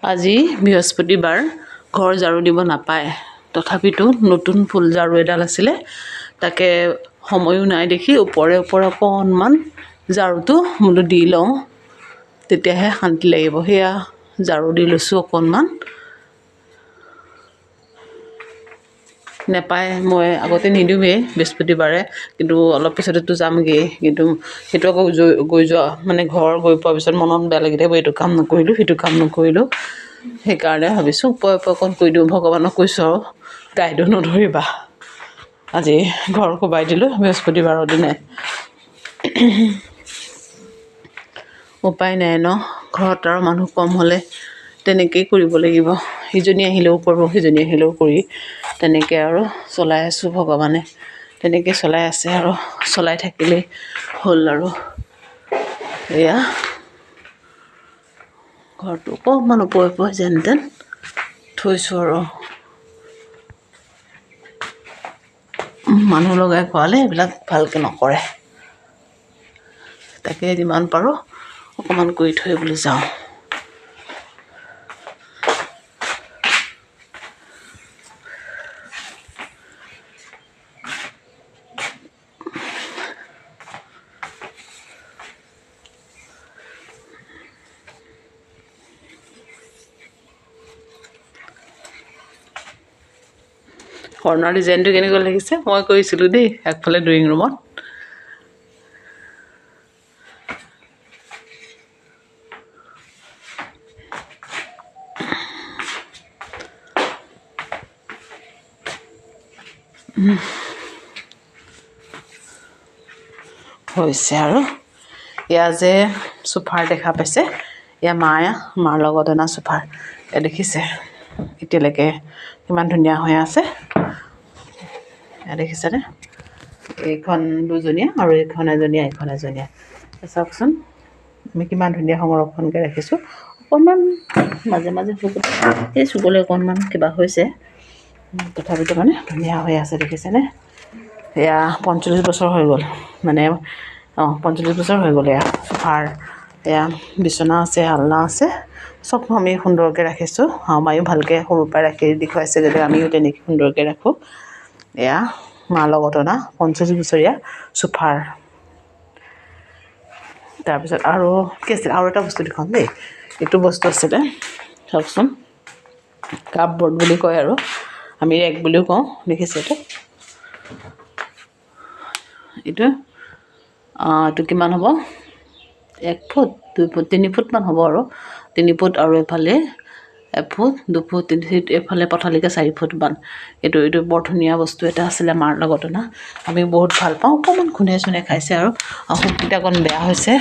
আজি বৃহস্পতিবাৰ ঘৰ ঝাৰু দিব নাপায় তথাপিতো নতুন ফুল ঝাৰু এডাল আছিলে তাকে সময়ো নাই দেখি ওপৰে অকণমান ঝাৰুটো বোলো দি লওঁ তেতিয়াহে শান্তি লাগিব সেয়া ঝাৰু দি লৈছোঁ অকণমান নেপায় মই আগতে নিদিওঁৱেই বৃহস্পতিবাৰে কিন্তু অলপ পিছতেতো যামগৈ কিন্তু সেইটো আকৌ গৈ যোৱা মানে ঘৰ গৈ পোৱাৰ পিছত মনত বেয়া লাগি থাকিব এইটো কাম নকৰিলোঁ সেইটো কাম নকৰিলোঁ সেইকাৰণে ভাবিছোঁ ওপৰে অকণ কৰি দিওঁ ভগৱানক কৈছোঁ আৰু গাইটো নধৰিবা আজি ঘৰ কোবাই দিলোঁ বৃহস্পতিবাৰৰ দিনাই উপায় নাই ন ঘৰত আৰু মানুহ কম হ'লে তেনেকেই কৰিব লাগিব ইজনী আহিলেও কৰোঁ সিজনী আহিলেও কৰি তেনেকৈ আৰু চলাই আছোঁ ভগৱানে তেনেকৈ চলাই আছে আৰু চলাই থাকিলেই হ'ল আৰু এয়া ঘৰটো অকণমান ওপৰে যেন তেন থৈছোঁ আৰু মানুহ লগাই খোৱালে এইবিলাক ভালকৈ নকৰে তাকে যিমান পাৰোঁ অকণমান কৰি থৈ বুলি যাওঁ কৰ্ণাৰ ডিজাইনটো কেনেকুৱা লাগিছে মই কৰিছিলোঁ দেই আগফালে ড্ৰয়িং ৰুমত হৈছে আৰু এয়া যে চোফাৰ দেখা পাইছে এয়া মাৰ লগত অনা চোফাৰ এয়া দেখিছে এতিয়ালৈকে কিমান ধুনীয়া হৈ আছে এয়া দেখিছেনে এইখন দুজনীয়া আৰু এইখন এজনীয়া চাওকচোন আমি কিমান ধুনীয়া সংৰক্ষণকৈ ৰাখিছোঁ অকণমান মাজে এই চুবলৈ অকণমান কিবা হৈছে তথাপিতো মানে ধুনীয়া হৈ আছে দেখিছেনে এয়া 45 বছৰ হৈ গ'ল মানে 45 বছৰ হৈ গ'ল এয়া চোফাৰ এয়া বিচনা আছে আলনা আছে চব আমি সুন্দৰকৈ ৰাখিছোঁ আমায়ো ভালকৈ সৰুৰ পৰাই ৰাখি দেখুৱাইছে যাতে আমিও তেনেকৈ সুন্দৰকৈ ৰাখোঁ এয়া মাৰ লগত অনা 45 বছৰীয়া চোফাৰ তাৰপিছত আৰু কি আছিল আৰু এটা বস্তু দেখুৱাম দেই এইটো বস্তু আছিলে চাওকচোন কাপবৰ্ড বুলি কয় আৰু আমি ৰেক বুলিও কওঁ দেখিছে এইটো এইটো কিমান হ'ব 1 ফুট 2 ফুট 3 ফুটমান হ'ব আৰু 3 ফুট আৰু এফালে 1 ফুট 2 ফুট 3 ফুট এফালে পঠালিকৈ 4 ফুটমান এইটো বৰ ধুনীয়া বস্তু এটা আছিলে মাৰ লগত অনা আমি বহুত ভাল পাওঁ অকণমান খুনে চুনে খাইছে আৰু শুককেইটা অকণ বেয়া হৈছে